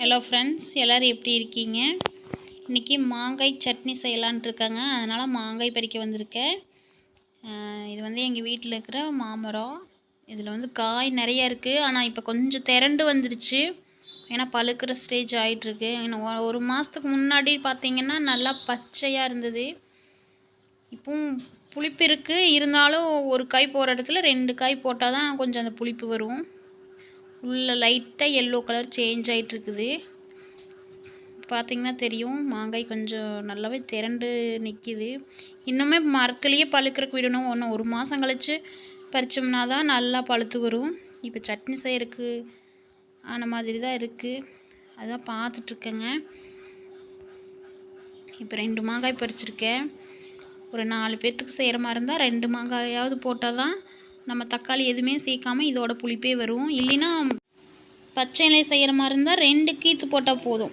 Hello friends, எல்லோரும் எப்படி இருக்கீங்க? இன்றைக்கி மாங்காய் சட்னி செய்யலான்ட்டு இருக்காங்க. அதனால் மாங்காய் பறிக்க வந்திருக்கேன். இது வந்து எங்கள் வீட்டில் இருக்கிற மாமரம். இதில் காய் நிறையா இருக்குது. ஆனால் இப்போ கொஞ்சம் திரண்டு வந்துருச்சு. ஏன்னா பழுக்கிற ஸ்டேஜ் ஆகிட்டுருக்கு. இன்னும் ஒரு மாதத்துக்கு முன்னாடி பார்த்திங்கன்னா நல்லா பச்சையாக இருந்தது. இப்போவும் புளிப்பு இருக்குது. இருந்தாலும் ஒரு காய் போகிற இடத்துல 2 காய் போட்டால் தான் கொஞ்சம் அந்த புளிப்பு வரும். உள்ளே லைட்டாக எல்லோ கலர் சேஞ்ச் ஆகிட்டுருக்குது. பார்த்திங்கன்னா தெரியும், மாங்காய் கொஞ்சம் நல்லாவே திரண்டு நிற்கிது. இன்னுமே மரத்துலேயே பழுக்கிறதுக்கு விடணும். இன்னும் 1 மாதம் கழித்து பறித்தோம்னா தான் நல்லா பழுத்து வரும். இப்போ சட்னி செய்கிறதுக்கு ஆன மாதிரி தான் இருக்குது. அதான் பார்த்துட்ருக்கேங்க. இப்போ 2 மாங்காய் பறிச்சிருக்கேன். ஒரு 4 பேர்த்துக்கு செய்கிற மாதிரி இருந்தால் 2 மாங்காயாவது போட்டால் தான் நம்ம தக்காளி எதுவுமே சேர்க்காமல் இதோட புளிப்பே வரும். இல்லைன்னா பச்சை இலை செய்கிற மாதிரி இருந்தால் 2 கீற்று போட்டால் போதும்.